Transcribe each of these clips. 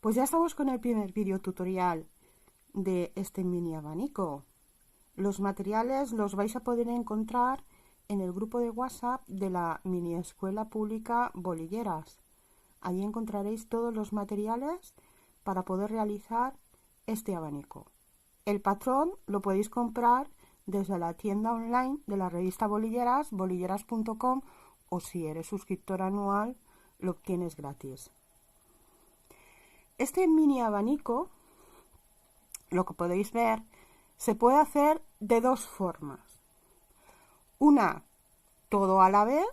Pues ya estamos con el primer vídeo tutorial de este mini abanico. Los materiales los vais a poder encontrar en el grupo de WhatsApp de la mini escuela pública Bolilleras. Allí encontraréis todos los materiales para poder realizar este abanico. El patrón lo podéis comprar desde la tienda online de la revista Bolilleras, bolilleras.com, o si eres suscriptor anual lo obtienes gratis. Este mini abanico, lo que podéis ver, se puede hacer de dos formas. Una, todo a la vez,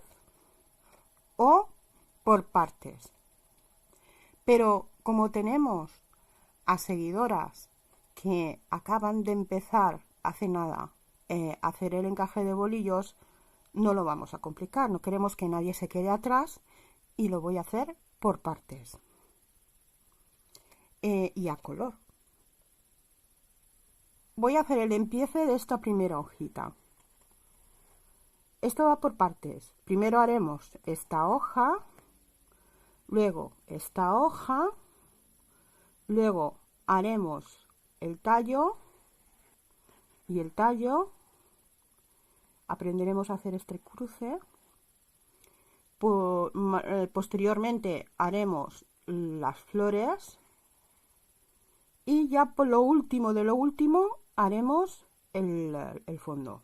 o por partes. Pero como tenemos a seguidoras que acaban de empezar hace nada a hacer el encaje de bolillos, no lo vamos a complicar, no queremos que nadie se quede atrás y lo voy a hacer por partes y a color. Voy a hacer el empiece de esta primera hojita. Esto va por partes. Primero haremos esta hoja, luego esta hoja, luego haremos el tallo y el tallo. Aprenderemos a hacer este cruce. Posteriormente haremos las flores y ya por lo último de lo último haremos el fondo.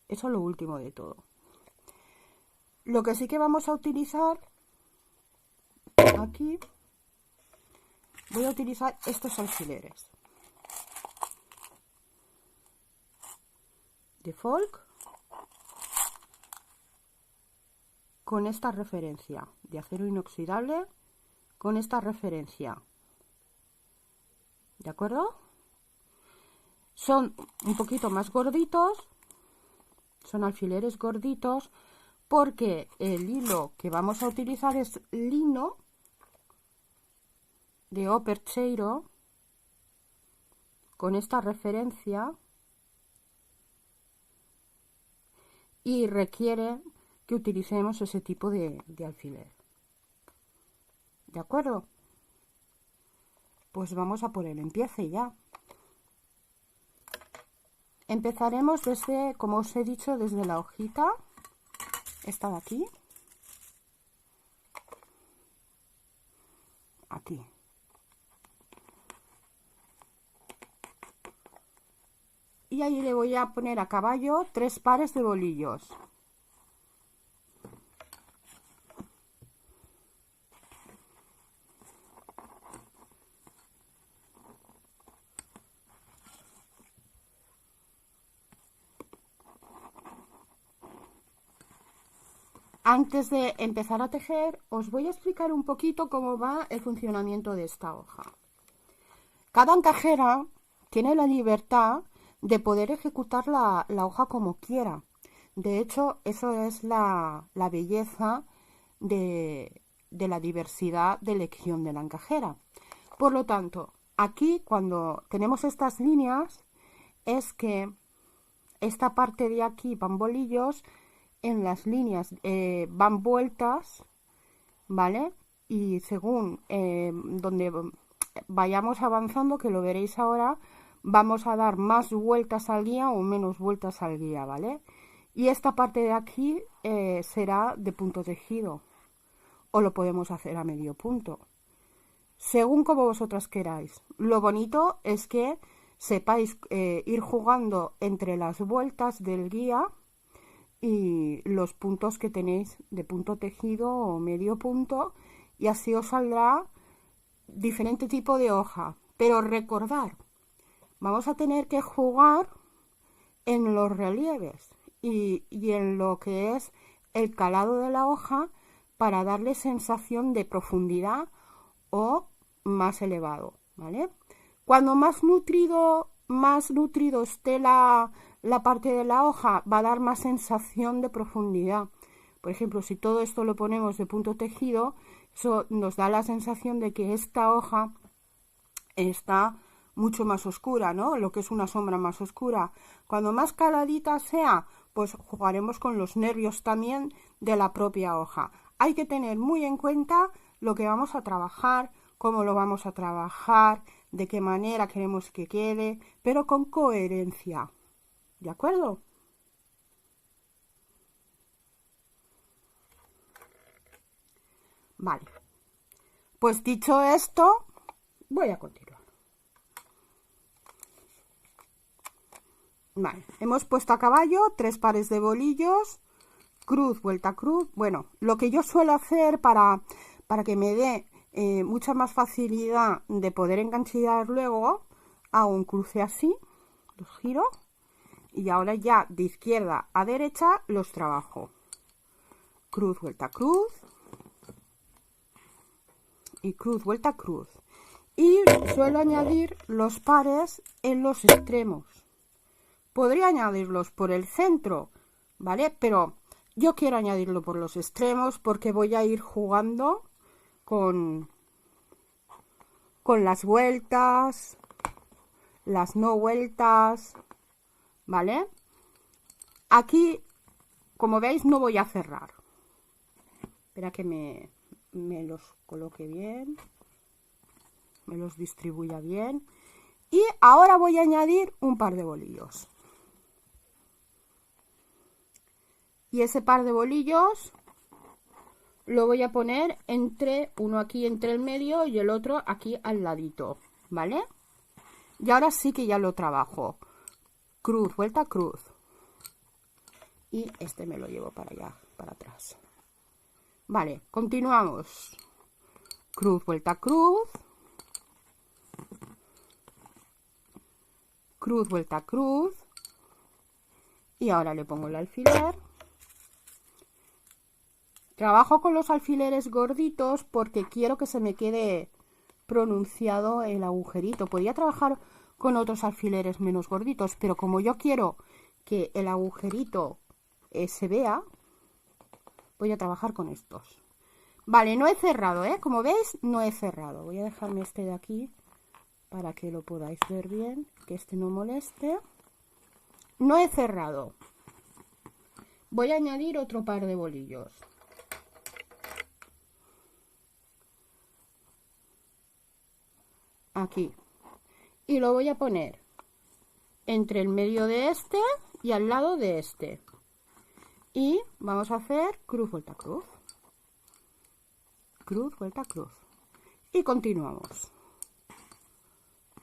Eso es lo último de todo. Lo que sí que vamos a utilizar aquí, voy a utilizar estos alfileres de folk con esta referencia de acero inoxidable, con esta referencia, ¿de acuerdo? Son un poquito más gorditos, son alfileres gorditos, porque el hilo que vamos a utilizar es lino de O percheiro con esta referencia y requiere que utilicemos ese tipo de alfiler. ¿De acuerdo? Pues vamos a por el empiece ya. Empezaremos desde, como os he dicho, desde la hojita, esta de aquí, aquí. Y ahí le voy a poner a caballo 3 pares de bolillos. Antes de empezar a tejer, os voy a explicar un poquito cómo va el funcionamiento de esta hoja. Cada encajera tiene la libertad de poder ejecutar la hoja como quiera. De hecho, eso es la belleza de la diversidad de elección de la encajera. Por lo tanto, aquí cuando tenemos estas líneas, es que esta parte de aquí van bolillos, en las líneas van vueltas, ¿vale? Y según donde vayamos avanzando, que lo veréis ahora, vamos a dar más vueltas al guía o menos vueltas al guía, ¿vale? Y esta parte de aquí será de punto tejido, o lo podemos hacer a medio punto, según como vosotras queráis. Lo bonito es que sepáis ir jugando entre las vueltas del guía y los puntos que tenéis de punto tejido o medio punto, y así os saldrá diferente tipo de hoja. Pero recordad, vamos a tener que jugar en los relieves y en lo que es el calado de la hoja para darle sensación de profundidad o más elevado, ¿vale? Cuando más nutrido esté la parte de la hoja, va a dar más sensación de profundidad. Por ejemplo, si todo esto lo ponemos de punto tejido, eso nos da la sensación de que esta hoja está mucho más oscura, ¿no? Lo que es una sombra más oscura. Cuando más caladita sea, pues jugaremos con los nervios también de la propia hoja. Hay que tener muy en cuenta lo que vamos a trabajar cómo lo vamos a trabajar, de qué manera queremos que quede, pero con coherencia. ¿De acuerdo? Vale. Pues dicho esto, voy a continuar. Vale, hemos puesto a caballo 3 pares de bolillos, cruz, vuelta, cruz. Bueno, lo que yo suelo hacer para que me dé mucha más facilidad de poder enganchillar luego, hago un cruce así, los giro y ahora ya de izquierda a derecha los trabajo. Cruz, vuelta, cruz y cruz, vuelta, cruz. Y suelo añadir los pares en los extremos. Podría añadirlos por el centro, ¿vale? Pero yo quiero añadirlo por los extremos porque voy a ir jugando con las vueltas, las no vueltas, ¿vale? Aquí, como veis, no voy a cerrar. Espera que me los coloque bien, me los distribuya bien. Y ahora voy a añadir un par de bolillos. Y ese par de bolillos lo voy a poner entre uno aquí entre el medio y el otro aquí al ladito, ¿vale? Y ahora sí que ya lo trabajo. Cruz, vuelta, cruz. Y este me lo llevo para allá, para atrás. Vale, continuamos. Cruz, vuelta, cruz. Cruz, vuelta, cruz. Y ahora le pongo el alfiler. Trabajo con los alfileres gorditos porque quiero que se me quede pronunciado el agujerito. Podría trabajar con otros alfileres menos gorditos, pero como yo quiero que el agujerito se vea, voy a trabajar con estos. Vale, no he cerrado, ¿eh? Como veis, no he cerrado. Voy a dejarme este de aquí para que lo podáis ver bien, que este no moleste. No he cerrado. Voy a añadir otro par de bolillos. Aquí. Y lo voy a poner entre el medio de este y al lado de este. Y vamos a hacer cruz, vuelta, cruz. Cruz, vuelta, cruz. Y continuamos.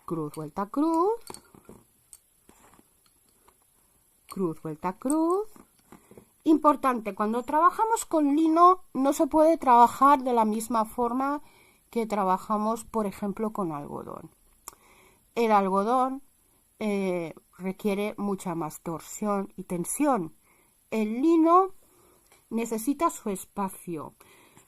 Cruz, vuelta, cruz. Cruz, vuelta, cruz. Importante, cuando trabajamos con lino no se puede trabajar de la misma forma que trabajamos, por ejemplo, con algodón. El algodón requiere mucha más torsión y tensión. El lino necesita su espacio.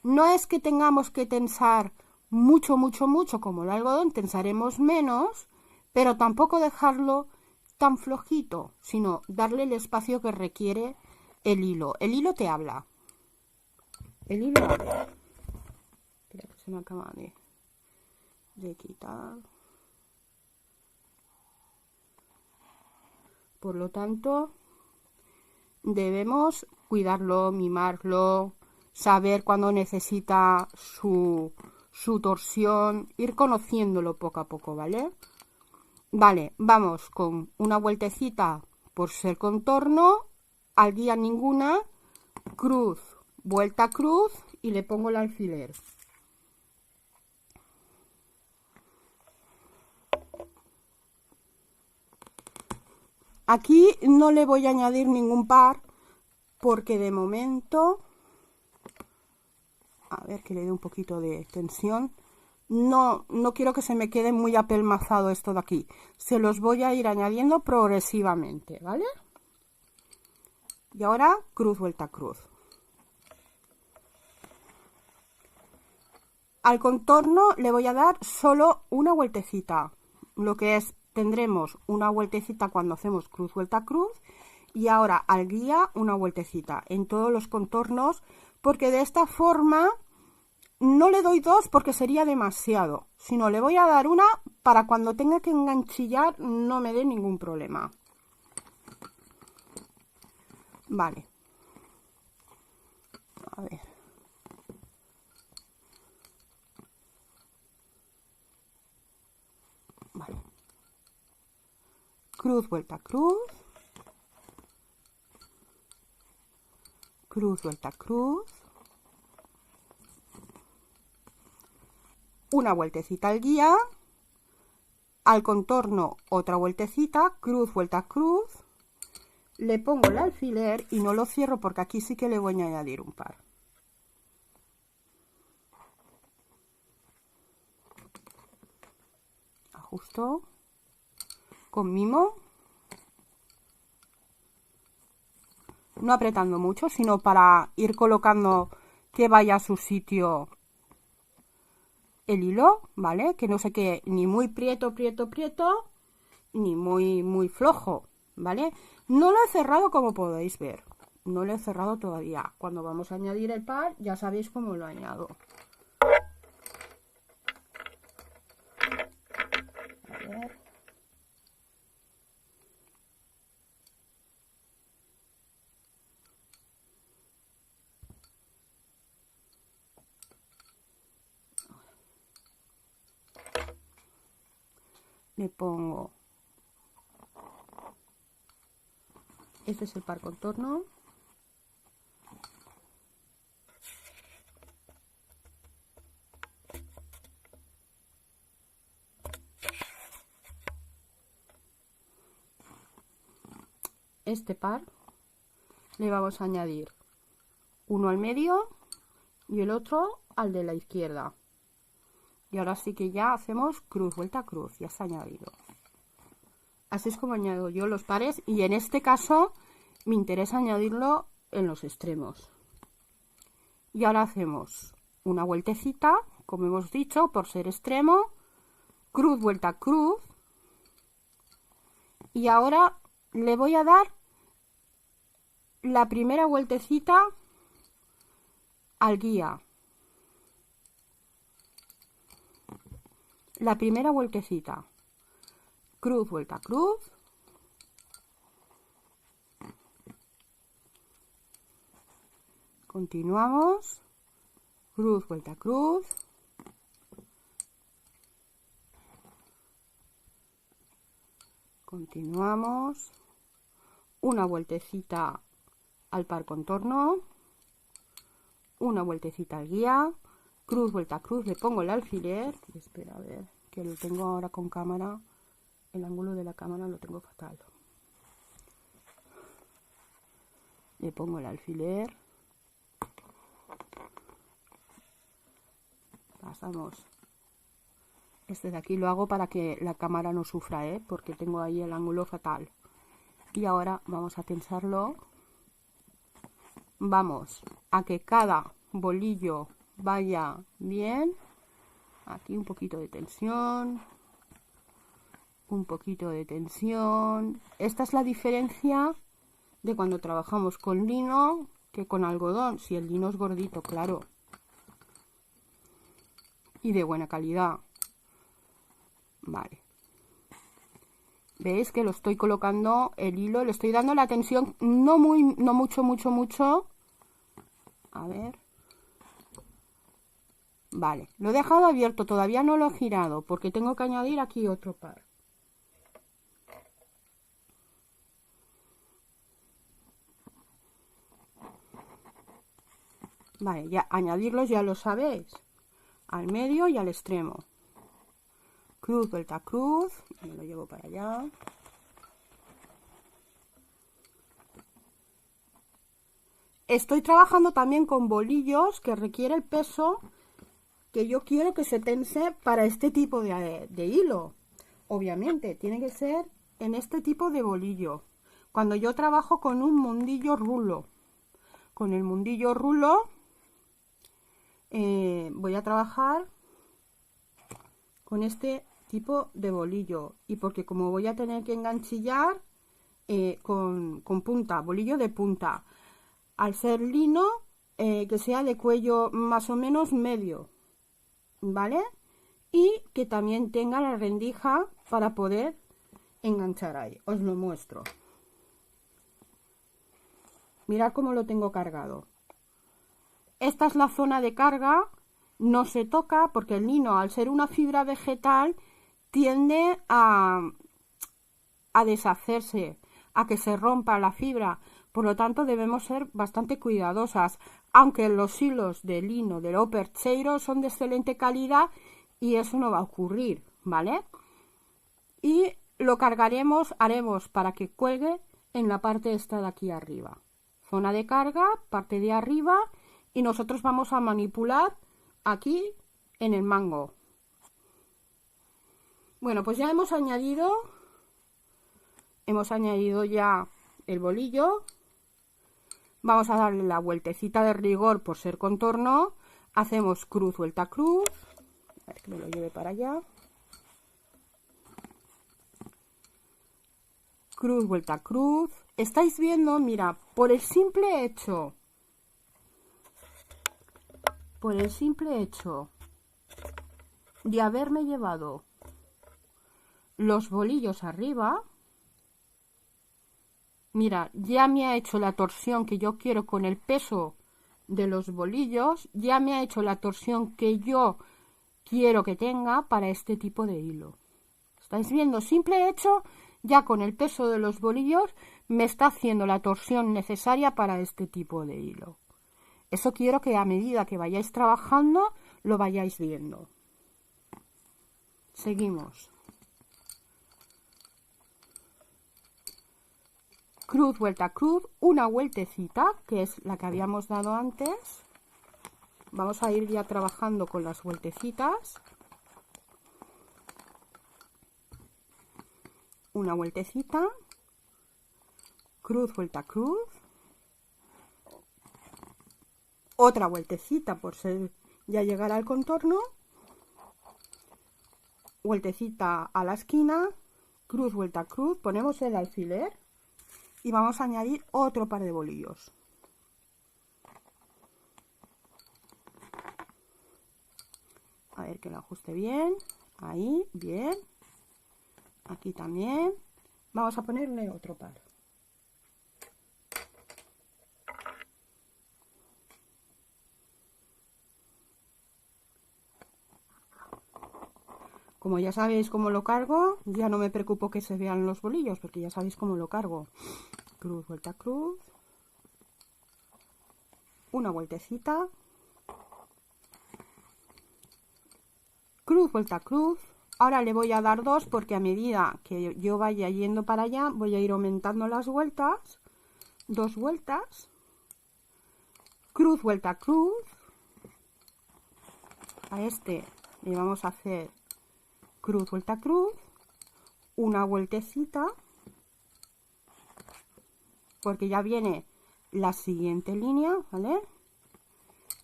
No es que tengamos que tensar mucho, mucho, mucho como el algodón, tensaremos menos, pero tampoco dejarlo tan flojito, sino darle el espacio que requiere el hilo. El hilo te habla. El hilo habla. Espera que se me acaba de quitar. Por lo tanto, debemos cuidarlo, mimarlo, saber cuándo necesita su torsión, ir conociéndolo poco a poco, ¿vale? Vale, vamos con una vueltecita por ser contorno, al guía ninguna, cruz, vuelta, cruz y le pongo el alfiler. Aquí no le voy a añadir ningún par porque de momento, a ver que le dé un poquito de tensión, no quiero que se me quede muy apelmazado esto de aquí. Se los voy a ir añadiendo progresivamente, ¿vale? Y ahora cruz, vuelta, cruz. Al contorno le voy a dar solo una vueltecita, lo que es, tendremos una vueltecita cuando hacemos cruz, vuelta, cruz, y ahora al guía una vueltecita en todos los contornos, porque de esta forma no le doy dos porque sería demasiado, sino le voy a dar una para cuando tenga que enganchillar no me dé ningún problema. Vale. A ver. cruz, vuelta, cruz, cruz, vuelta, cruz, una vueltecita al guía, al contorno otra vueltecita, cruz, vuelta, cruz, le pongo el alfiler y no lo cierro porque aquí sí que le voy a añadir un par. Ajusto con mimo, no apretando mucho, sino para ir colocando que vaya a su sitio el hilo, ¿vale? Que no se quede ni muy prieto, ni muy flojo, ¿vale? No lo he cerrado como podéis ver, no lo he cerrado todavía. Cuando vamos a añadir el par, ya sabéis cómo lo añado. A ver. Le pongo, este es el par contorno, este par le vamos a añadir uno al medio y el otro al de la izquierda. Y ahora sí que ya hacemos cruz, vuelta, cruz, ya se ha añadido. Así es como añado yo los pares y en este caso me interesa añadirlo en los extremos. Y ahora hacemos una vueltecita, como hemos dicho, por ser extremo, cruz, vuelta, cruz. Y ahora le voy a dar la primera vueltecita al guía. La primera vueltecita, cruz, vuelta, cruz, continuamos, cruz, vuelta, cruz, continuamos, una vueltecita al par contorno, una vueltecita al guía, cruz, vuelta, cruz, le pongo el alfiler, espera a ver, que lo tengo ahora con cámara, el ángulo de la cámara lo tengo fatal. Le pongo el alfiler, pasamos, este de aquí lo hago para que la cámara no sufra, porque tengo ahí el ángulo fatal. Y ahora vamos a tensarlo, vamos a que cada bolillo vaya bien, aquí un poquito de tensión, un poquito de tensión. Esta es la diferencia de cuando trabajamos con lino que con algodón, si el lino es gordito, claro, y de buena calidad. Vale, veis que lo estoy colocando el hilo, le estoy dando la tensión, no mucho, a ver. Vale, lo he dejado abierto, todavía no lo he girado porque tengo que añadir aquí otro par. Vale, ya añadirlos ya lo sabéis, al medio y al extremo. Cruz, vuelta, cruz, me lo llevo para allá. Estoy trabajando también con bolillos que requiere el peso que yo quiero que se tense para este tipo de hilo. Obviamente, tiene que ser en este tipo de bolillo. Cuando yo trabajo con un mundillo rulo, con el mundillo rulo voy a trabajar con este tipo de bolillo. Y porque como voy a tener que enganchillar con punta, bolillo de punta, al ser lino, que sea de cuello más o menos medio, ¿vale? Y que también tenga la rendija para poder enganchar ahí. Os lo muestro. Mirad cómo lo tengo cargado. Esta es la zona de carga, no se toca porque el lino, al ser una fibra vegetal, tiende a a deshacerse, a que se rompa la fibra. Por lo tanto, debemos ser bastante cuidadosas, aunque los hilos de lino del Percheiro son de excelente calidad y eso no va a ocurrir, ¿vale? Y lo cargaremos, haremos para que cuelgue en la parte esta de aquí arriba. Zona de carga, parte de arriba, y nosotros vamos a manipular aquí en el mango. Bueno, pues ya hemos añadido ya el bolillo. Vamos a darle la vueltecita de rigor por ser contorno. Hacemos cruz, vuelta, cruz. A ver que me lo lleve para allá. Cruz, vuelta, cruz. ¿Estáis viendo? Mira, por el simple hecho de haberme llevado los bolillos arriba, mira, ya me ha hecho la torsión que yo quiero con el peso de los bolillos, ya me ha hecho la torsión que yo quiero que tenga para este tipo de hilo. ¿Estáis viendo? Simple hecho, ya con el peso de los bolillos me está haciendo la torsión necesaria para este tipo de hilo. Eso quiero que a medida que vayáis trabajando lo vayáis viendo. Seguimos. Cruz, vuelta, cruz, una vueltecita, que es la que habíamos dado antes. Vamos a ir ya trabajando con las vueltecitas. Una vueltecita. Cruz, vuelta, cruz. Otra vueltecita por ser ya llegar al contorno. Vueltecita a la esquina. Cruz, vuelta, cruz. Ponemos el alfiler. Y vamos a añadir otro par de bolillos. A ver que lo ajuste bien. Ahí, bien. Aquí también. Vamos a ponerle otro par. Como ya sabéis cómo lo cargo, ya no me preocupo que se vean los bolillos, porque ya sabéis cómo lo cargo. Cruz, vuelta, cruz. Una vueltecita. Cruz, vuelta, cruz. Ahora le voy a dar dos porque a medida que yo vaya yendo para allá, voy a ir aumentando las vueltas. Dos vueltas. Cruz, vuelta, cruz. A este le vamos a hacer cruz, vuelta, cruz, una vueltecita, porque ya viene la siguiente línea, ¿vale?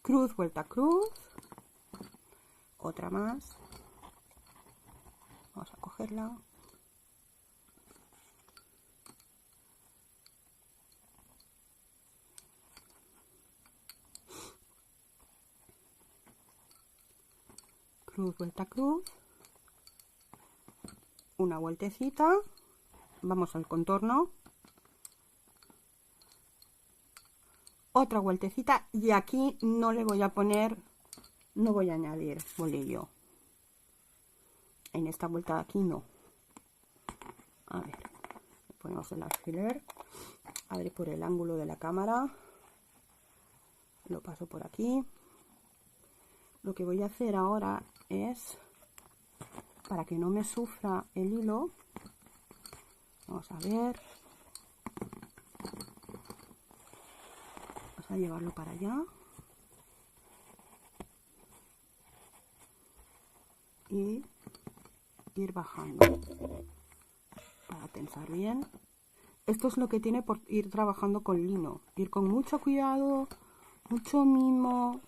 Cruz, vuelta, cruz, otra más, vamos a cogerla, cruz, vuelta, cruz, una vueltecita, vamos al contorno, otra vueltecita, y aquí no le voy a poner, no voy a añadir bolillo, en esta vuelta de aquí no. A ver, ponemos el alfiler, a ver por el ángulo de la cámara, lo paso por aquí. Lo que voy a hacer ahora es, para que no me sufra el hilo, vamos a ver, vamos a llevarlo para allá y ir bajando para tensar bien. Esto es lo que tiene por ir trabajando con lino, ir con mucho cuidado, mucho mimo,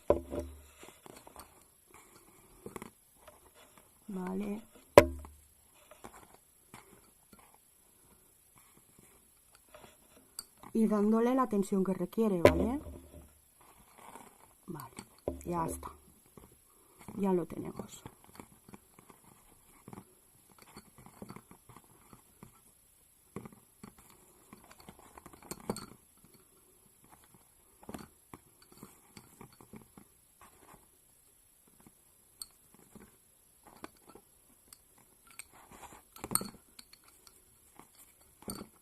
vale. Y dándole la tensión que requiere, ¿vale? Vale, ya está. Ya lo tenemos.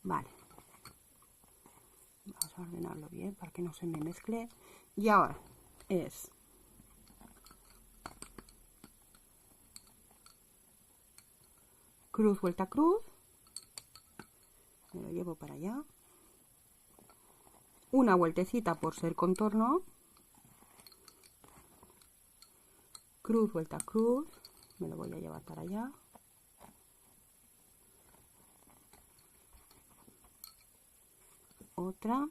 Vale. Vamos a ordenarlo bien para que no se me mezcle. Y ahora es cruz, vuelta, cruz. Me lo llevo para allá. Una vueltecita por ser contorno. Cruz, vuelta, cruz. Me lo voy a llevar para allá. Otra.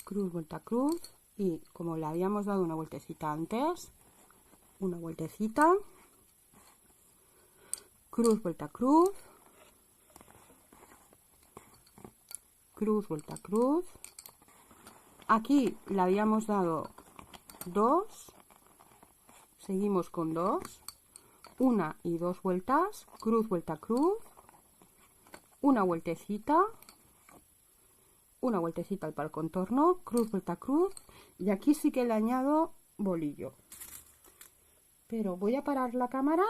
Cruz, vuelta, cruz. Y como le habíamos dado una vueltecita antes, una vueltecita. Cruz, vuelta, cruz. Cruz, vuelta, cruz. Aquí le habíamos dado 2. Seguimos con 2. Una y 2 vueltas. Cruz, vuelta, cruz. Una vueltecita. Una vueltecita para el contorno. Cruz, vuelta, cruz. Y aquí sí que le añado bolillo. Pero voy a parar la cámara.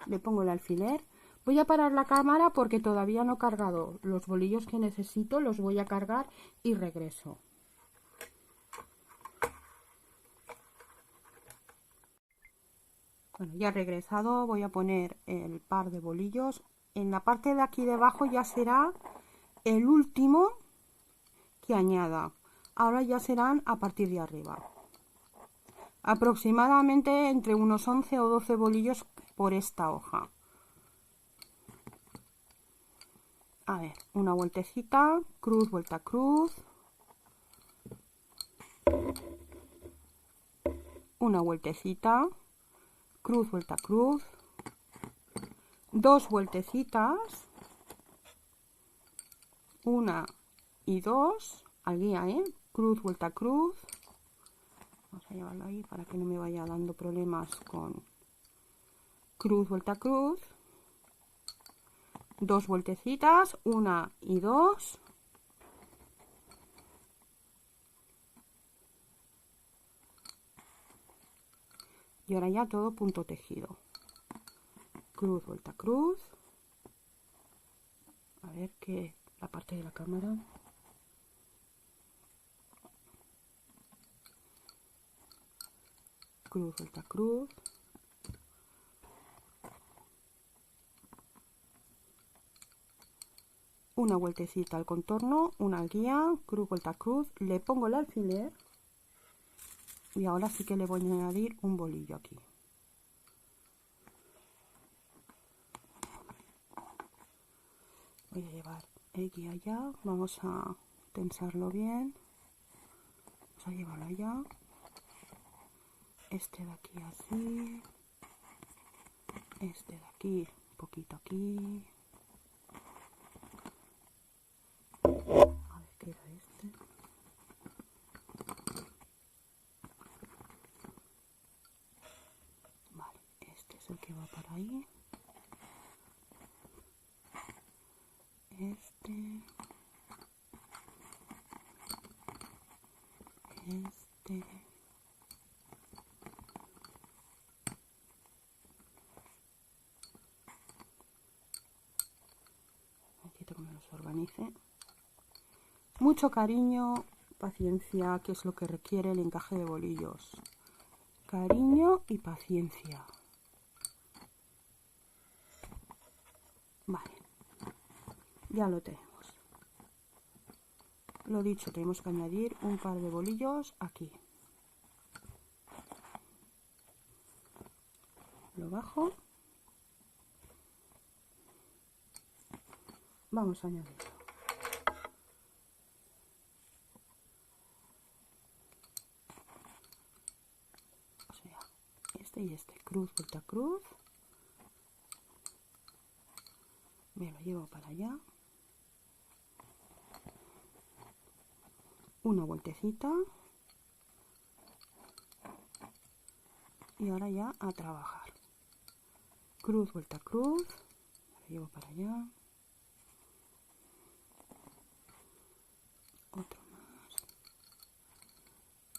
Le pongo el alfiler. Voy a parar la cámara porque todavía no he cargado los bolillos que necesito. Los voy a cargar y regreso. Bueno, ya he regresado. Voy a poner el par de bolillos. En la parte de aquí debajo ya será el último que añada. Ahora ya serán a partir de arriba. Aproximadamente entre unos 11 o 12 bolillos por esta hoja. A ver, una vueltecita, cruz, vuelta, cruz. Una vueltecita, cruz, vuelta, cruz. 2 vueltecitas. 1 y 2. Al guía, cruz, vuelta, cruz. Vamos a llevarlo ahí para que no me vaya dando problemas con cruz, vuelta, cruz. 2 vueltecitas, 1 y 2. Y ahora ya todo punto tejido. Cruz, vuelta, cruz. A ver que la parte de la cámara. Cruz, vuelta, cruz. Una vueltecita al contorno, una al guía, cruz, vuelta, cruz. Le pongo el alfiler. Y ahora sí que le voy a añadir un bolillo aquí. Voy a llevar el guía allá. Vamos a tensarlo bien. Vamos a llevarlo allá. Este de aquí así. Este de aquí, un poquito aquí. A ver qué era este. Vale, este es el que va para ahí. Este. Necesito que me los organice. Mucho cariño, paciencia, que es lo que requiere el encaje de bolillos. Cariño y paciencia. Vale, ya lo tenemos. Lo dicho, tenemos que añadir un par de bolillos aquí. Lo bajo. Vamos a añadirlo. O sea, este y este. Cruz, vuelta, cruz. Me lo llevo para allá. Una vueltecita. Y ahora ya a trabajar. Cruz, vuelta, cruz. Me lo llevo para allá. Otro más.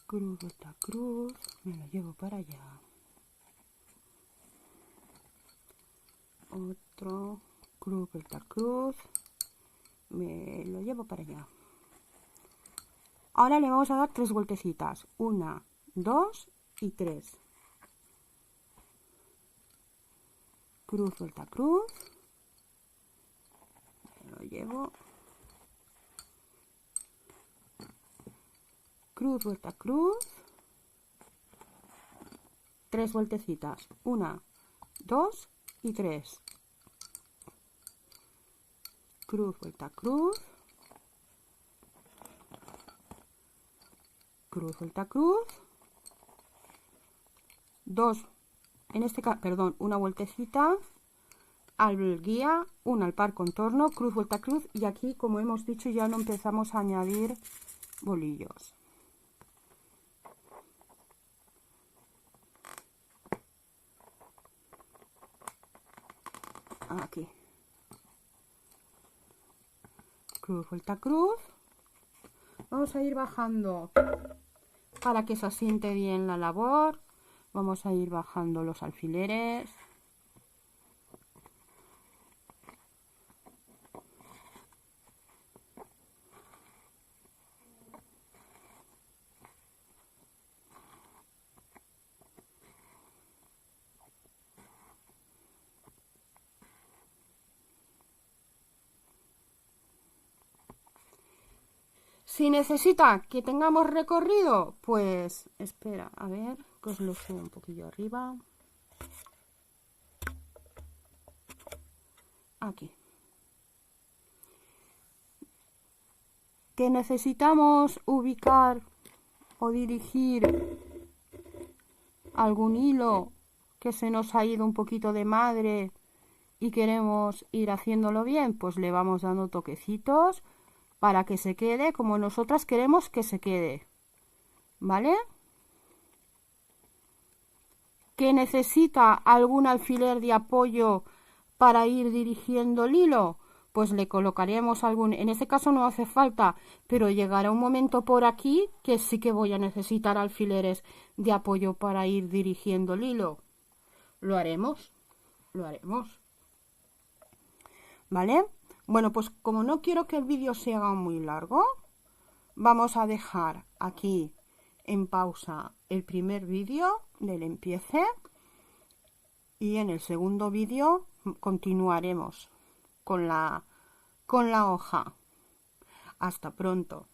Cruz, vuelta, cruz. Me lo llevo para allá. otro, cruz, vuelta, cruz, me lo llevo para allá. Ahora le vamos a dar 3 vueltecitas, 1, 2 y 3. Cruz, vuelta, cruz, me lo llevo, cruz, vuelta, cruz, 3 vueltecitas, 1, 2 y 3. Cruz, vuelta, cruz, cruz, vuelta, cruz, 2, en este caso, perdón, una vueltecita al guía, una al par contorno, cruz, vuelta, cruz, y aquí, como hemos dicho, ya no empezamos a añadir bolillos. Aquí. Cruz, vuelta, cruz. Vamos a ir bajando para que se asiente bien la labor. Vamos a ir bajando los alfileres. Si necesita que tengamos recorrido, pues espera, a ver, que os lo subo un poquillo arriba. Aquí. Que necesitamos ubicar o dirigir algún hilo que se nos ha ido un poquito de madre y queremos ir haciéndolo bien, pues le vamos dando toquecitos para que se quede como nosotras queremos que se quede, ¿vale? Que necesita algún alfiler de apoyo para ir dirigiendo el hilo, pues le colocaremos algún, en este caso no hace falta, pero llegará un momento por aquí que sí que voy a necesitar alfileres de apoyo para ir dirigiendo el hilo. Lo haremos, ¿vale? Bueno, pues como no quiero que el vídeo se haga muy largo, vamos a dejar aquí en pausa el primer vídeo del empiece y en el segundo vídeo continuaremos con la hoja. Hasta pronto.